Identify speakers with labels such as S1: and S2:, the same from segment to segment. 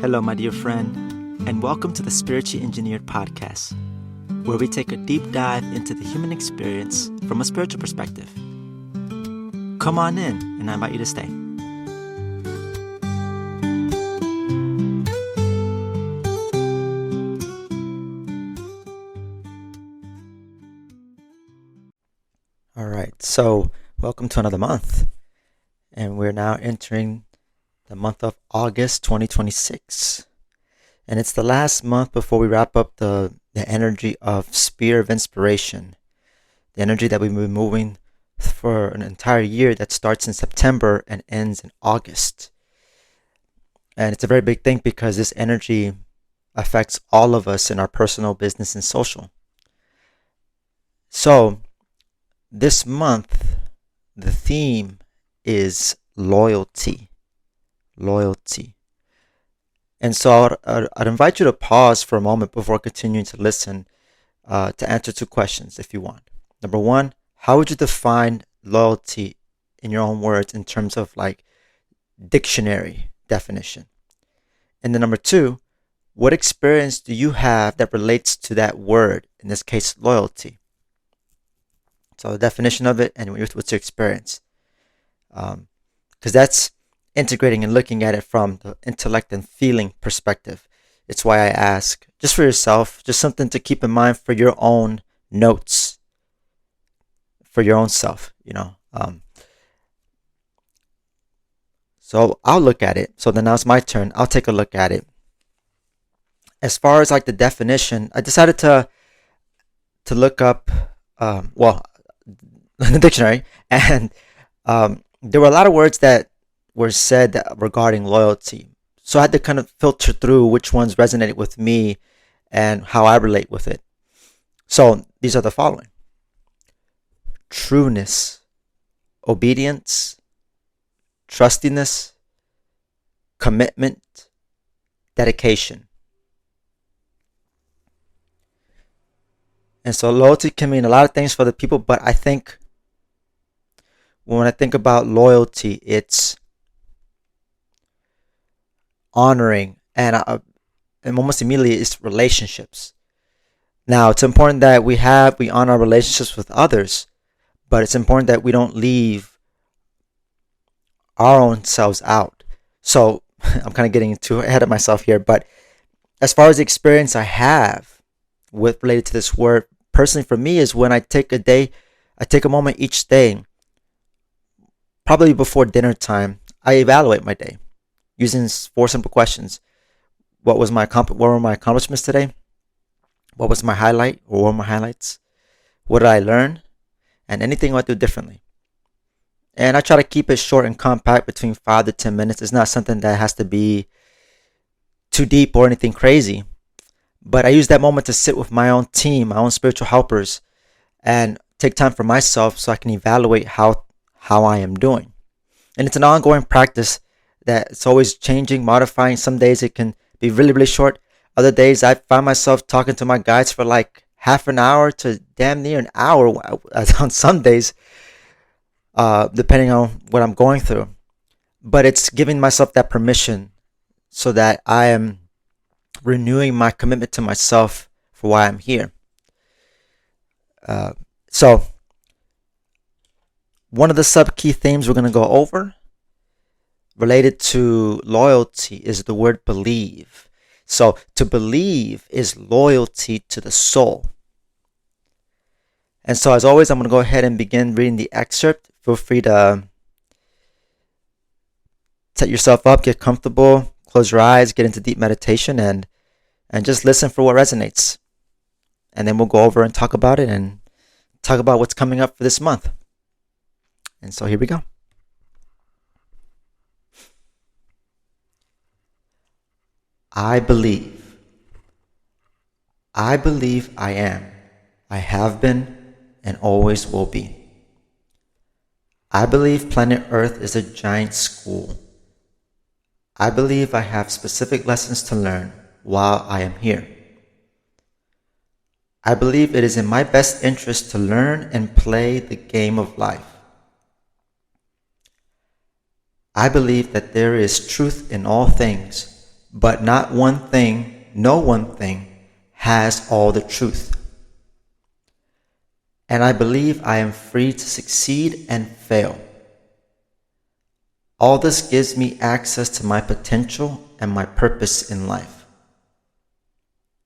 S1: Hello, my dear friend, and welcome to the Spiritually Engineered Podcast, where we take a deep dive into the human experience from a spiritual perspective. Come on in, and I invite you to stay. All right, so welcome to another month, and we're now entering the month of August 2026. And it's the last month before we wrap up the energy of Spear of Inspiration, the energy that we've been moving for an entire year that starts in September and ends in August. And it's a very big thing because this energy affects all of us in our personal, business, and social. So this month, the theme is loyalty. And so I'd invite you to pause for a moment before continuing to listen to answer two questions if you want. Number one, how would you define loyalty in your own words in terms of like dictionary definition? And then number two, what experience do you have that relates to that word, in this case, loyalty? So the definition of it and what's your experience? Because that's integrating and looking at it from the intellect and feeling perspective. It's why I ask, just for yourself, just something to keep in mind for your own notes, for your own self, So I'll look at it. So then now it's my turn. I'll take a look at it. As far as like the definition, I decided to look up, the dictionary, and there were a lot of words that were said regarding loyalty. So I had to kind of filter through which ones resonated with me and how I relate with it. So these are the following: trueness, obedience, trustiness, commitment, dedication. And so loyalty can mean a lot of things for the people, but I think when I think about loyalty, it's honoring, and almost immediately it's relationships. Now, it's important that we honor our relationships with others, but it's important that we don't leave our own selves out. So I'm kind of getting too ahead of myself here, but as far as the experience I have with related to this word, personally for me, is when I take a moment each day, probably before dinner time, I evaluate my day using 4 simple questions. What were my accomplishments today? What was my highlight, or what were my highlights? What did I learn? And anything I do differently. And I try to keep it short and compact, between 5 to 10 minutes. It's not something that has to be too deep or anything crazy. But I use that moment to sit with my own team, my own spiritual helpers, and take time for myself so I can evaluate how I am doing. And it's an ongoing practice that it's always changing, modifying. Some days it can be really, really short. Other days I find myself talking to my guides for like half an hour to damn near an hour on some days, depending on what I'm going through. But it's giving myself that permission so that I am renewing my commitment to myself for why I'm here. So one of the sub-key themes we're going to go over related to loyalty is the word believe. So to believe is loyalty to the soul. And so as always, I'm going to go ahead and begin reading the excerpt. Feel free to set yourself up, get comfortable, close your eyes, get into deep meditation, and just listen for what resonates. And then we'll go over and talk about it and talk about what's coming up for this month. And so here we go. I believe. I believe I am. I have been and always will be. I believe planet Earth is a giant school. I believe I have specific lessons to learn while I am here. I believe it is in my best interest to learn and play the game of life. I believe that there is truth in all things, but not one thing, no one thing has all the truth. And I believe I am free to succeed and fail. All this gives me access to my potential and my purpose in life.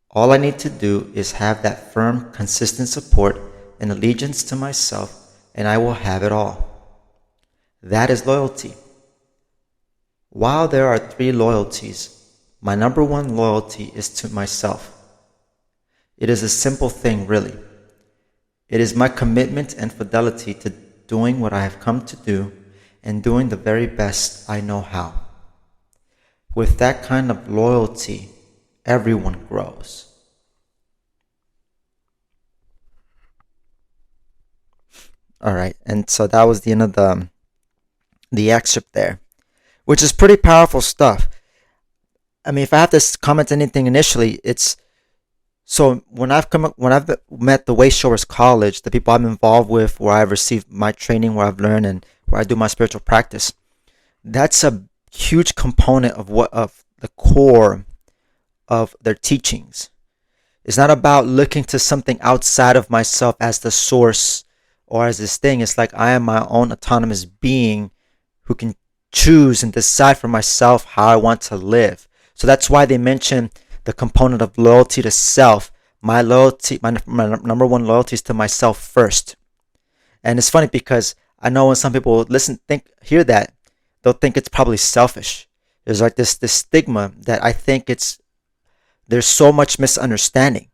S1: All I need to do is have that firm, consistent support and allegiance to myself, and I will have it all. That is loyalty. While there are 3 loyalties, my number 1 loyalty is to myself. It is a simple thing, really. It is my commitment and fidelity to doing what I have come to do and doing the very best I know how. With that kind of loyalty, everyone grows. All right, and so that was the end of the excerpt there, which is pretty powerful stuff. I mean, if I have to comment anything initially, it's so when I've met the Wayshowers College, the people I'm involved with, where I've received my training, where I've learned, and where I do my spiritual practice, that's a huge component of the core of their teachings. It's not about looking to something outside of myself as the source or as this thing. It's like I am my own autonomous being who can choose and decide for myself how I want to live. So that's why they mention the component of loyalty to self. My number 1 loyalty is to myself first. And it's funny because I know when some people hear that, they'll think it's probably selfish. There's like this stigma that I think there's so much misunderstanding.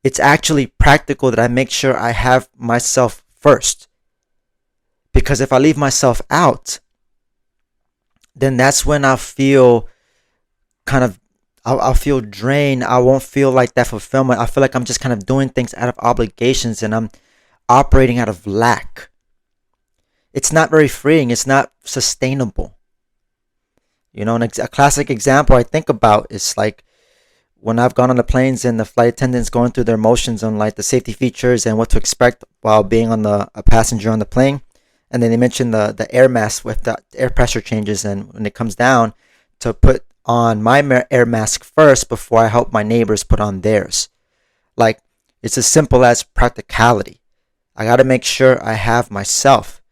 S1: It's actually practical that I make sure I have myself first. Because if I leave myself out, then that's when I'll feel I'll feel drained. I won't feel like that fulfillment. I feel like I'm just kind of doing things out of obligations and I'm operating out of lack. It's not very freeing. It's not sustainable. You know, a classic example I think about is like when I've gone on the planes and the flight attendants going through their motions on like the safety features and what to expect while being a passenger on the plane. And then they mention the air mask with the air pressure changes, and when it comes down, to put on my air mask first before I help my neighbors put on theirs. Like, it's as simple as practicality. I got to make sure I have myself,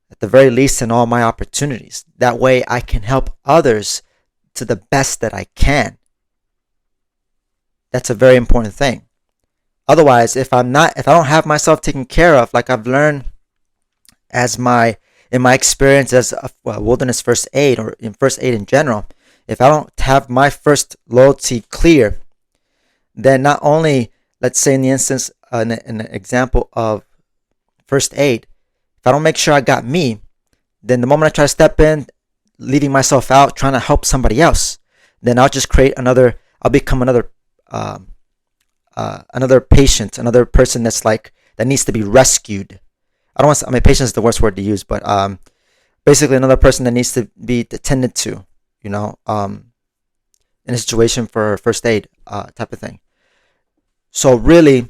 S1: at the very least, in all my opportunities. That way I can help others to the best that I can. That's a very important thing. Otherwise, if I don't have myself taken care of, like I've learned in my experience as a wilderness first aid, or in first aid in general, if I don't have my first loyalty clear, then not only, let's say in the instance, an example of first aid, if I don't make sure I got me, then the moment I try to step in, leaving myself out, trying to help somebody else, then I'll just I'll become another patient, another person that needs to be rescued. Patient is the worst word to use, but basically another person that needs to be attended to, in a situation for first aid type of thing. So really,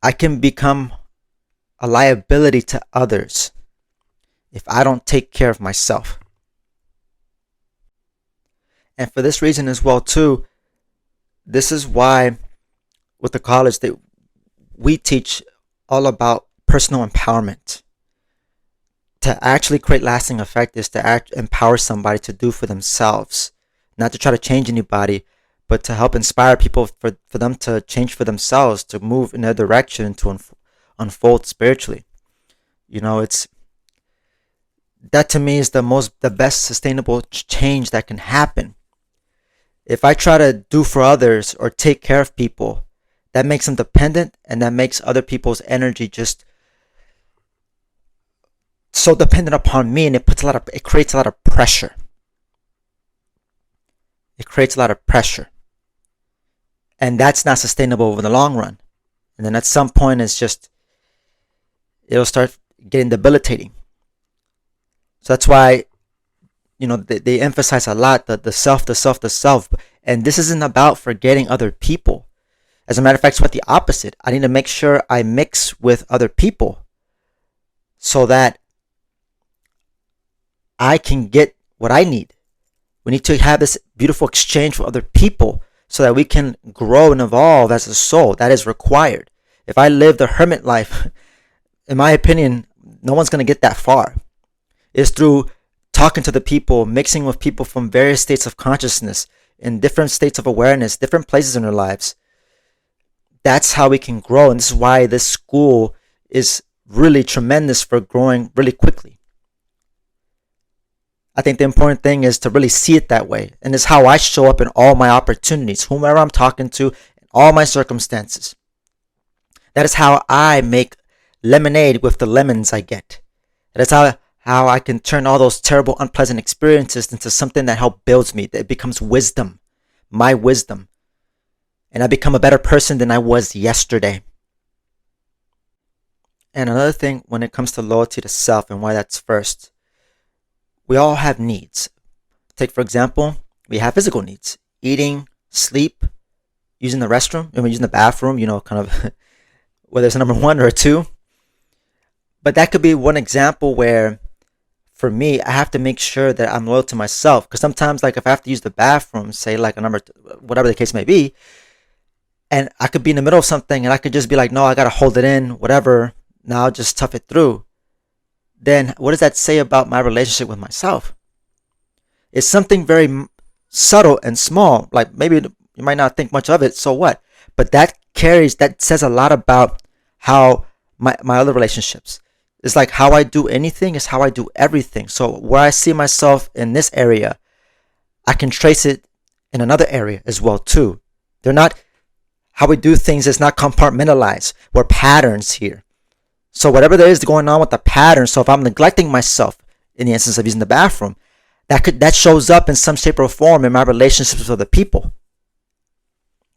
S1: I can become a liability to others if I don't take care of myself. And for this reason as well too, this is why with the college that we teach all about personal empowerment. To actually create lasting effect is to empower somebody to do for themselves, not to try to change anybody, but to help inspire people for them to change for themselves, to move in their direction, to unfold spiritually. It's that to me is the best sustainable change that can happen. If I try to do for others or take care of people, that makes them dependent, and that makes other people's energy just so dependent upon me, and it creates a lot of pressure. It creates a lot of pressure. And that's not sustainable over the long run. And then at some point it'll start getting debilitating. So that's why, they emphasize a lot the self. And this isn't about forgetting other people. As a matter of fact, it's quite the opposite. I need to make sure I mix with other people so that I can get what I need. We need to have this beautiful exchange with other people so that we can grow and evolve as a soul. That is required. If I live the hermit life, in my opinion, no one's going to get that far. It's through talking to the people, mixing with people from various states of consciousness, in different states of awareness, different places in our lives. That's how we can grow. And this is why this school is really tremendous for growing really quickly. I think the important thing is to really see it that way. And it's how I show up in all my opportunities, whomever I'm talking to, in all my circumstances. That is how I make lemonade with the lemons I get. That is how I can turn all those terrible, unpleasant experiences into something that helps builds me. That it becomes wisdom, my wisdom. And I become a better person than I was yesterday. And another thing when it comes to loyalty to self and why that's first, we all have needs. Take, for example, we have physical needs. Eating, sleep, using the restroom, using the bathroom, kind of whether it's a number 1 or a 2. But that could be one example where, for me, I have to make sure that I'm loyal to myself. Because sometimes, like, if I have to use the bathroom, say, like, whatever the case may be, and I could be in the middle of something and I could just be like, no, I got to hold it in, whatever. Now I'll just tough it through. Then what does that say about my relationship with myself? It's something very subtle and small. Like, maybe you might not think much of it, so what? But that says a lot about how my other relationships. It's like how I do anything is how I do everything. So where I see myself in this area, I can trace it in another area as well too. They're not, how we do things is not compartmentalized. We're patterns here. So whatever there is going on with the pattern, so if I'm neglecting myself in the instance of using the bathroom, that shows up in some shape or form in my relationships with other people.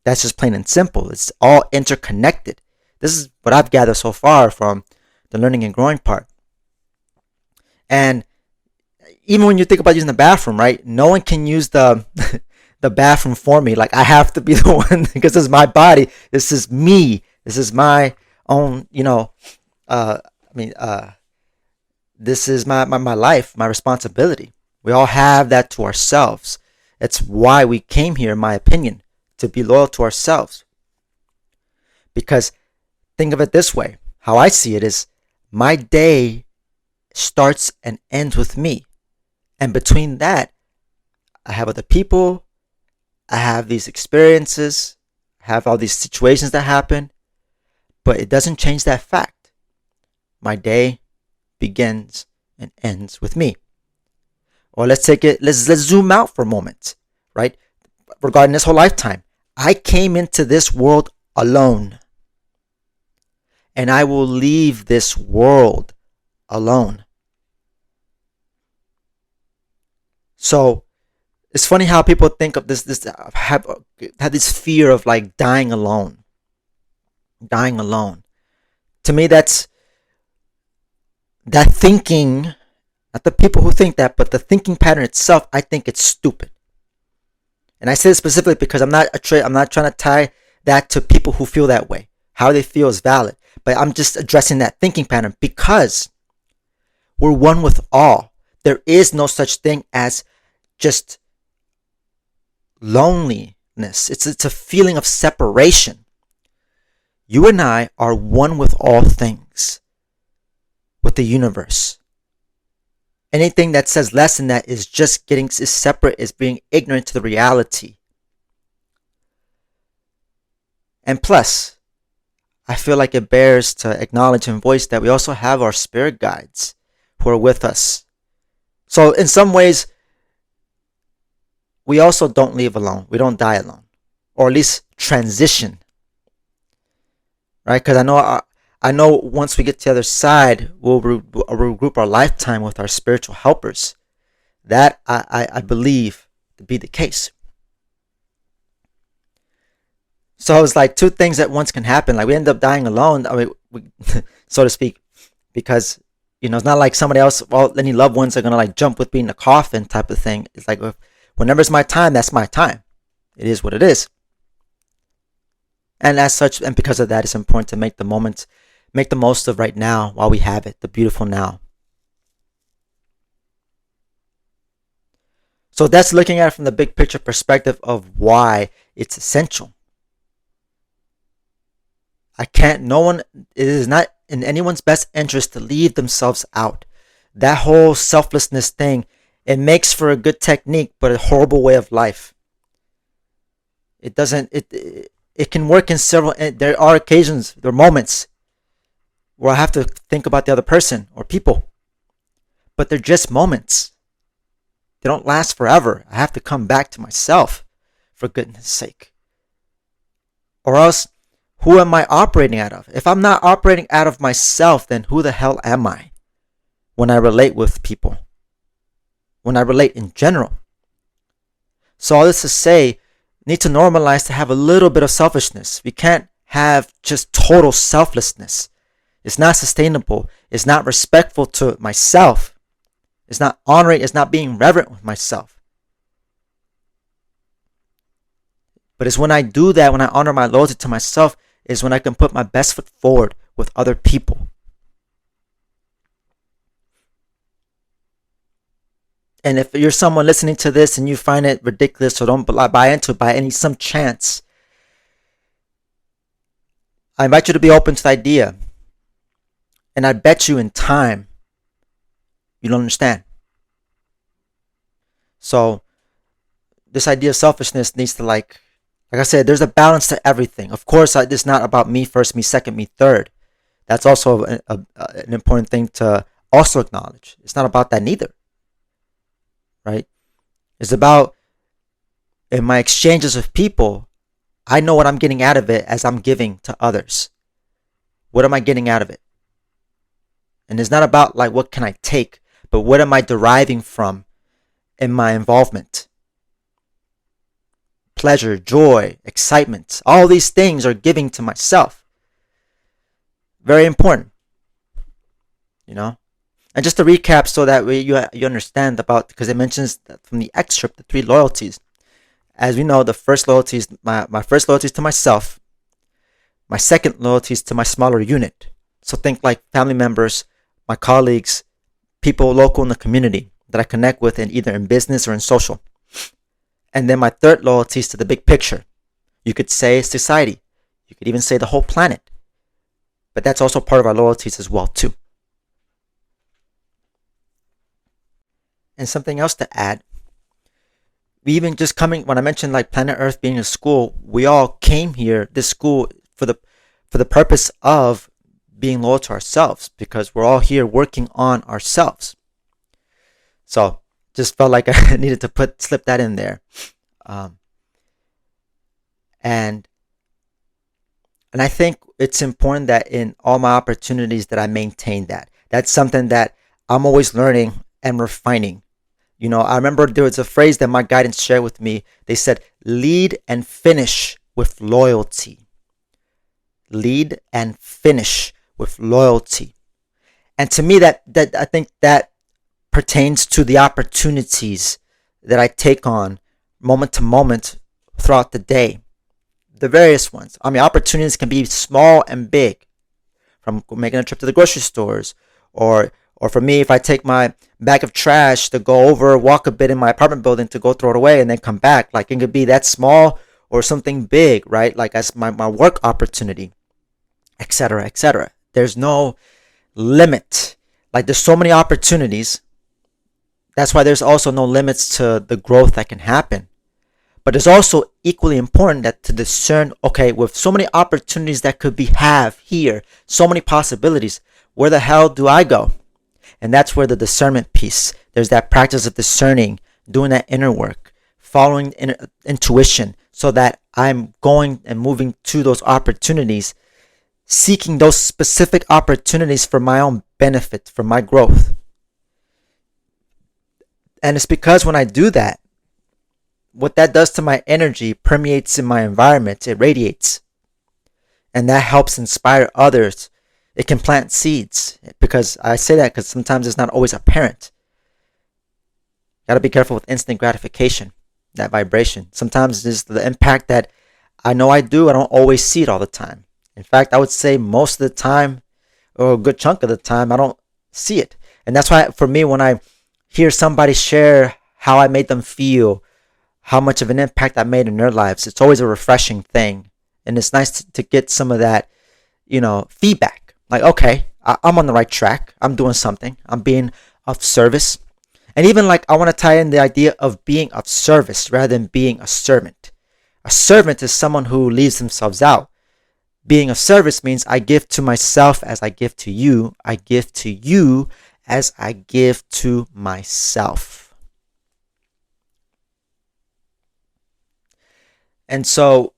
S1: That's just plain and simple. It's all interconnected. This is what I've gathered so far from the learning and growing part. And even when you think about using the bathroom, right? No one can use the the bathroom for me. Like, I have to be the one because this is my body. This is me. This is my own, this is my life, my responsibility. We all have that to ourselves. It's why we came here, in my opinion, to be loyal to ourselves. Because think of it this way. How I see it is my day starts and ends with me. And between that, I have other people. I have these experiences. I have all these situations that happen. But it doesn't change that fact. My day begins and ends with me. Or let's zoom out for a moment, right? Regarding this whole lifetime. I came into this world alone. And I will leave this world alone. So it's funny how people think of this have this fear of like dying alone. Dying alone. To me, that's that thinking, not the people who think that, but the thinking pattern itself, I think it's stupid. And I say this specifically because I'm not trying to tie that to people who feel that way. How they feel is valid. But I'm just addressing that thinking pattern because we're one with all. There is no such thing as just loneliness. It's a feeling of separation. You and I are one with all things, with the universe. Anything that says less than that is just is separate, is being ignorant to the reality. And plus, I feel like it bears to acknowledge and voice that we also have our spirit guides who are with us. So in some ways, we also don't leave alone. We don't die alone. Or at least transition. Right? Because I know once we get to the other side, we'll regroup our lifetime with our spiritual helpers. That I believe to be the case. So it's like two things at once can happen. Like we end up dying alone, so to speak, because it's not like somebody else. Well, any loved ones are gonna like jump with me in the coffin type of thing. It's like whenever it's my time, that's my time. It is what it is. And as such, and because of that, it's important to make the most of right now while we have it, the beautiful now. So that's looking at it from the big picture perspective of why it's essential. It is not in anyone's best interest to leave themselves out. That whole selflessness thing, it makes for a good technique, but a horrible way of life. It doesn't, it can work in several, there are occasions, there are moments where I have to think about the other person or people, but they're just moments. They don't last forever. I have to come back to myself, for goodness sake. Or else, who am I operating out of? If I'm not operating out of myself, then who the hell am I when I relate with people? When I relate in general? So all this to say, need to normalize to have a little bit of selfishness. We can't have just total selflessness. It's not sustainable. It's not respectful to myself. It's not honoring. It's not being reverent with myself. But it's when I do that, when I honor my loyalty to myself, is when I can put my best foot forward with other people. And if you're someone listening to this and you find it ridiculous or don't buy into it by some chance, I invite you to be open to the idea. And I bet you in time, you don't understand. So this idea of selfishness needs to like I said, there's a balance to everything. Of course, it's not about me first, me second, me third. That's also an important thing to also acknowledge. It's not about that neither. Right? It's about in my exchanges with people, I know what I'm getting out of it as I'm giving to others. What am I getting out of it? And it's not about like what can I take, but what am I deriving from in my involvement? Pleasure, joy, excitement, all these things are giving to myself. Very important. And just to recap so that way you understand about, because it mentions from the excerpt, the 3 loyalties. As we know, the first loyalty is my first loyalty is to myself. My second loyalty is to my smaller unit. So think like family members, my colleagues, people local in the community that I connect with either in business or in social. And then my third loyalty is to the big picture. You could say society. You could even say the whole planet. But that's also part of our loyalties as well too. And something else to add. We even just when I mentioned like planet Earth being a school, we all came here, this school, for the purpose of being loyal to ourselves, because we're all here working on ourselves. So just felt like I needed to slip that in there. And I think it's important that in all my opportunities that I maintain that. That's something that I'm always learning and refining. I remember there was a phrase that my guidance shared with me. They said, lead and finish with loyalty. Lead and finish with loyalty. And to me, that I think that pertains to the opportunities that I take on moment to moment throughout the day. The various ones. Opportunities can be small and big. From making a trip to the grocery stores, or for me, if I take my bag of trash to go over, walk a bit in my apartment building to go throw it away and then come back. Like it could be that small or something big, right? Like as my work opportunity, etc., etc. There's no limit. Like there's so many opportunities. That's why there's also no limits to the growth that can happen. But it's also equally important that to discern, okay, with so many opportunities that could have here, so many possibilities, where the hell do I go? And that's where the discernment piece, there's that practice of discerning, doing that inner work, following intuition, so that I'm going and moving to those opportunities, seeking those specific opportunities for my own benefit, for my growth. And it's because when I do that, what that does to my energy permeates in my environment, it radiates. And that helps inspire others. It can plant seeds, because I say that because sometimes it's not always apparent. Got to be careful with instant gratification, that vibration. Sometimes it's the impact that I know I do. I don't always see it all the time. In fact, I would say most of the time, or a good chunk of the time, I don't see it. And that's why for me, when I hear somebody share how I made them feel, how much of an impact I made in their lives. It's always a refreshing thing. And it's nice to get some of that, feedback. Like, okay, I'm on the right track. I'm doing something. I'm being of service. And even like, I want to tie in the idea of being of service rather than being a servant. A servant is someone who leaves themselves out. Being of service means I give to myself as I give to you. I give to you as I give to myself. And so,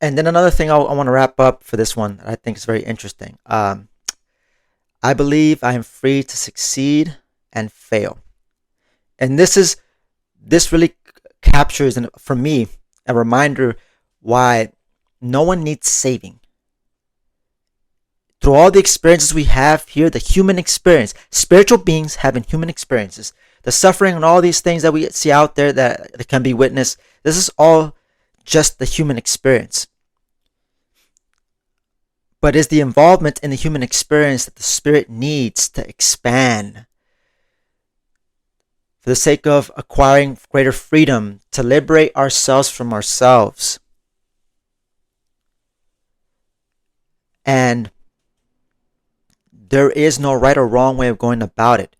S1: and then another thing I want to wrap up for this one that I think is very interesting. I believe I am free to succeed and fail. And this really captures, for me, a reminder why no one needs saving. Through all the experiences we have here, the human experience, spiritual beings having human experiences, the suffering and all these things that we see out there that can be witnessed, this is all just the human experience. But is the involvement in the human experience that the spirit needs to expand for the sake of acquiring greater freedom, to liberate ourselves from ourselves. And there is no right or wrong way of going about it.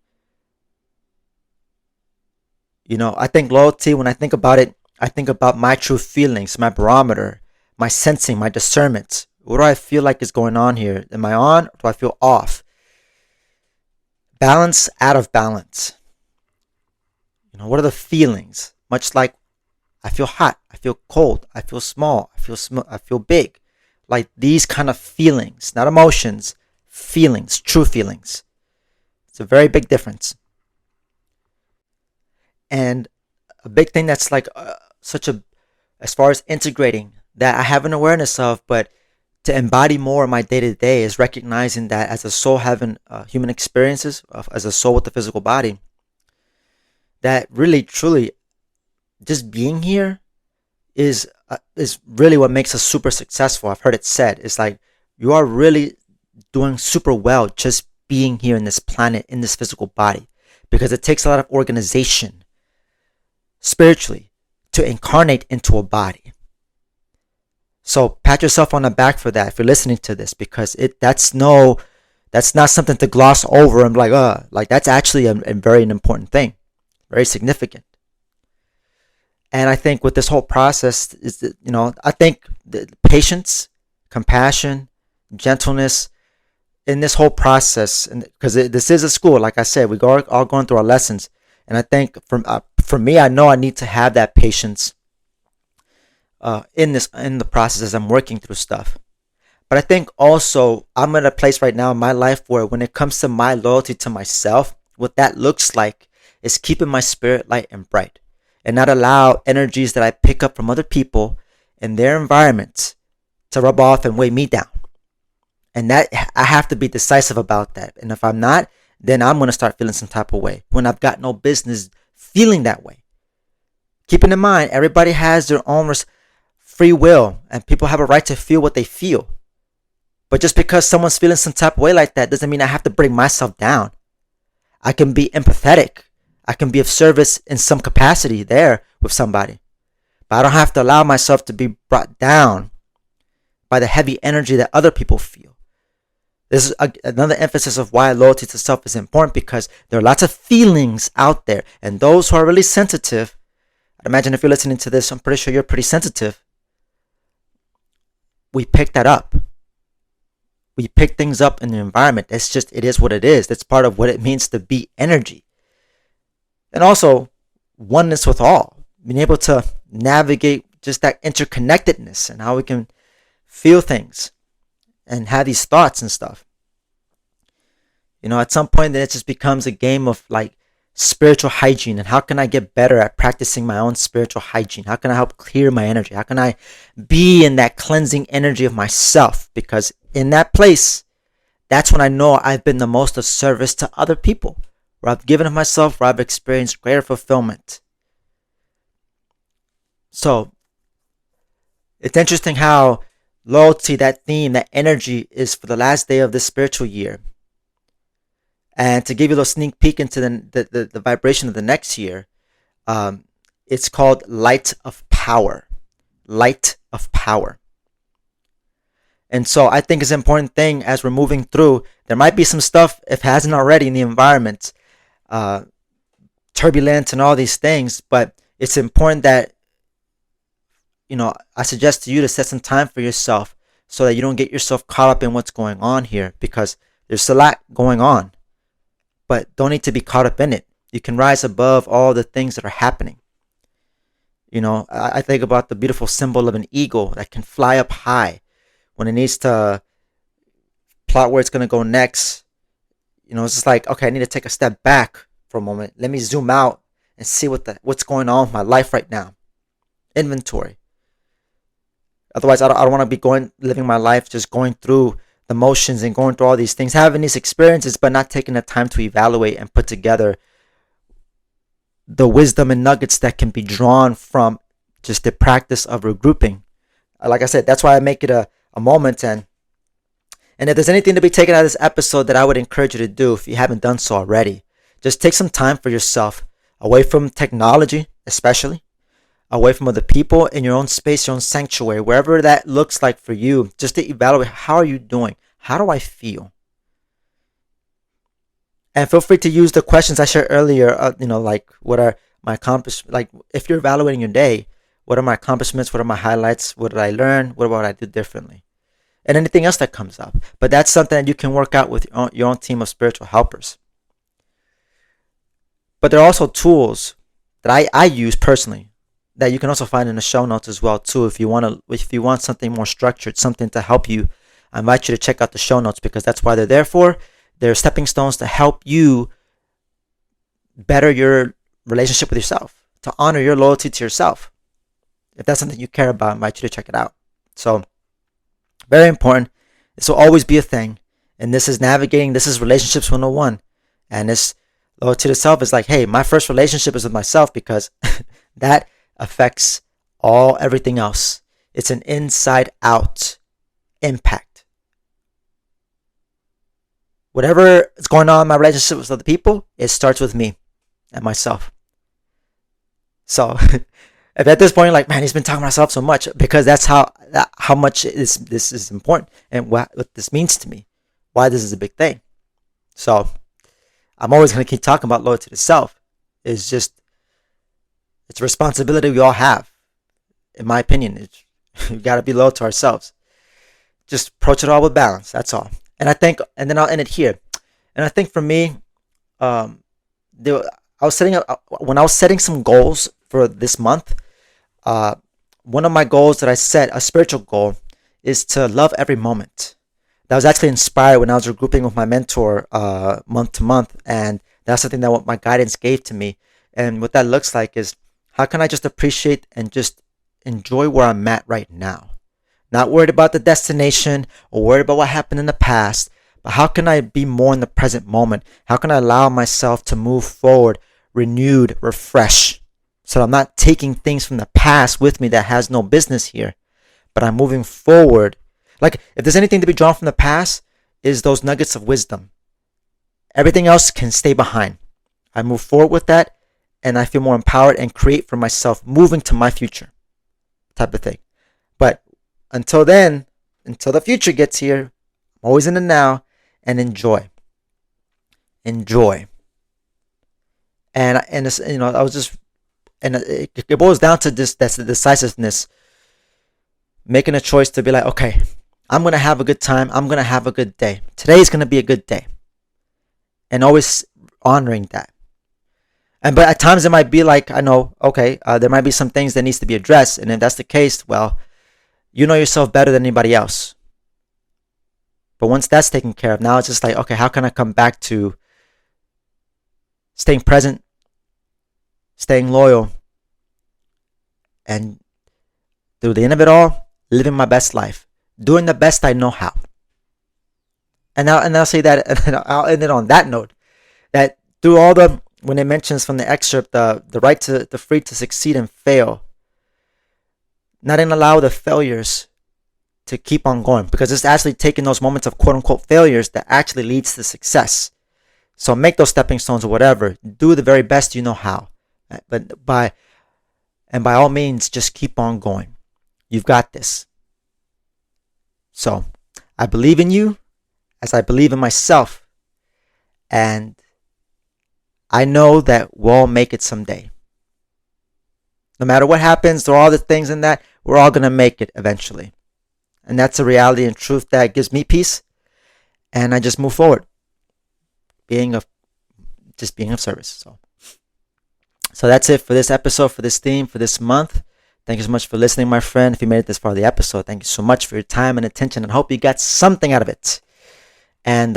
S1: I think loyalty, when I think about it, I think about my true feelings, my barometer, my sensing, my discernment. What do I feel like is going on here? Am I on or do I feel off? Balance out of balance. What are the feelings? Much like I feel hot, I feel cold, I feel small, I feel big. Like these kind of feelings, not emotions, feelings, true feelings. It's a very big difference. And a big thing that's like as far as integrating that I have an awareness of, but to embody more in my day to day is recognizing that as a soul having human experiences, as a soul with the physical body, that really truly just being here is really what makes us super successful. I've heard it said, it's like you are really doing super well just being here in this planet, in this physical body, because it takes a lot of organization spiritually to incarnate into a body. So pat yourself on the back for that if you're listening to this, because that's not something to gloss over and like that's actually a very important thing, very significant. And I think with this whole process is that, I think the patience, compassion, gentleness in this whole process, and because this is a school, like I said, we all going through our lessons, and I think for me, I know I need to have that patience in the process as I'm working through stuff. But I think also I'm in a place right now in my life where when it comes to my loyalty to myself, what that looks like is keeping my spirit light and bright, and not allow energies that I pick up from other people and their environments to rub off and weigh me down. And that I have to be decisive about that. And if I'm not, then I'm going to start feeling some type of way when I've got no business feeling that way. Keeping in mind, everybody has their own free will and people have a right to feel what they feel. But just because someone's feeling some type of way like that doesn't mean I have to bring myself down. I can be empathetic. I can be of service in some capacity there with somebody. But I don't have to allow myself to be brought down by the heavy energy that other people feel. This is another emphasis of why loyalty to self is important, because there are lots of feelings out there. And those who are really sensitive, I'd imagine if you're listening to this, I'm pretty sure you're pretty sensitive. We pick that up. We pick things up in the environment. It is what it is. That's part of what it means to be energy. And also, oneness with all. Being able to navigate just that interconnectedness and how we can feel things and have these thoughts and stuff. At some point, then it just becomes a game of like spiritual hygiene. And how can I get better at practicing my own spiritual hygiene? How can I help clear my energy? How can I be in that cleansing energy of myself? Because in that place, that's when I know I've been the most of service to other people, where I've given of myself, where I've experienced greater fulfillment. So it's interesting how loyalty, that theme, that energy is for the last day of this spiritual year. And to give you a little sneak peek into the vibration of the next year, um, it's called light of power. Light of power. And so I think it's an important thing as we're moving through. There might be some stuff, if it hasn't already, in the environment, uh, turbulent and all these things, but it's important that, I suggest to you to set some time for yourself so that you don't get yourself caught up in what's going on here, because there's a lot going on, but don't need to be caught up in it. You can rise above all the things that are happening. I think about the beautiful symbol of an eagle that can fly up high when it needs to plot where it's going to go next. It's just like, okay, I need to take a step back for a moment. Let me zoom out and see what's going on with my life right now. Inventory. Otherwise, I don't want to be living my life just going through the motions and going through all these things, having these experiences, but not taking the time to evaluate and put together the wisdom and nuggets that can be drawn from just the practice of regrouping. Like I said, that's why I make it a moment. And if there's anything to be taken out of this episode that I would encourage you to do, if you haven't done so already, just take some time for yourself, away from technology, especially, away from other people, in your own space, your own sanctuary, wherever that looks like for you, just to evaluate, how are you doing? How do I feel? And feel free to use the questions I shared earlier, like, what are my accomplishments? Like, if you're evaluating your day, what are my accomplishments? What are my highlights? What did I learn? What I do differently? And anything else that comes up. But that's something that you can work out with your own team of spiritual helpers. But there are also tools that I use personally that you can also find in the show notes as well too. If you want something more structured, something to help you, I invite you to check out the show notes, because that's why they're there for. They're stepping stones to help you better your relationship with yourself, to honor your loyalty to yourself. If that's something you care about, I invite you to check it out. So, very important. This will always be a thing. And this is relationships 101. And this loyalty to self is like, hey, my first relationship is with myself, because that affects everything else. It's an inside out impact. Whatever is going on in my relationship with other people, it starts with me and myself. So if at this point you're like, man, he's been talking about myself so much, because that's how much this is important, and what this means to me, why this is a big thing. So I'm always going to keep talking about loyalty to self. It's a responsibility we all have. In my opinion, we got to be loyal to ourselves. Just approach it all with balance. That's all. And then I'll end it here. And I think for me, when I was setting some goals for this month, one of my goals that I set, a spiritual goal, is to love every moment. That was actually inspired when I was regrouping with my mentor month to month, and that's something that what my guidance gave to me. And what that looks like is, how can I just appreciate and just enjoy where I'm at right now? Not worried about the destination or worried about what happened in the past, but how can I be more in the present moment? How can I allow myself to move forward, renewed, refreshed, so I'm not taking things from the past with me that has no business here, but I'm moving forward. Like, if there's anything to be drawn from the past, is those nuggets of wisdom. Everything else can stay behind. I move forward with that, and I feel more empowered and create for myself, moving to my future type of thing. But until then, until the future gets here, I'm always in the now, and enjoy. And it's, I was just, and it boils down to this, that's the decisiveness, making a choice to be like, okay, I'm going to have a good time. I'm going to have a good day. Today's going to be a good day. And always honoring that. But at times it might be like, I know, okay, there might be some things that needs to be addressed. And if that's the case, well, you know yourself better than anybody else. But once that's taken care of, now it's just like, okay, how can I come back to staying present, staying loyal, and through the end of it all, living my best life, doing the best I know how. And I'll say that, and I'll end it on that note, that through all when it mentions from the excerpt, the right to the free to succeed and fail, not even allow the failures to keep on going, because it's actually taking those moments of quote unquote failures that actually leads to success. So make those stepping stones or whatever. Do the very best you know how. But by all means, just keep on going. You've got this. So I believe in you as I believe in myself. And I know that we'll make it someday. No matter what happens, through all the things in that, we're all going to make it eventually. And that's a reality and truth that gives me peace. And I just move forward. Being of service. So that's it for this episode, for this theme, for this month. Thank you so much for listening, my friend. If you made it this far of the episode, thank you so much for your time and attention, and hope you got something out of it. And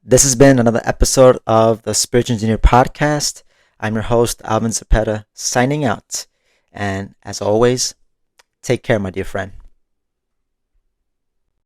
S1: this has been another episode of the Spiritual Engineer Podcast. I'm your host, Alvin Zepeda, signing out. And as always, take care, my dear friend.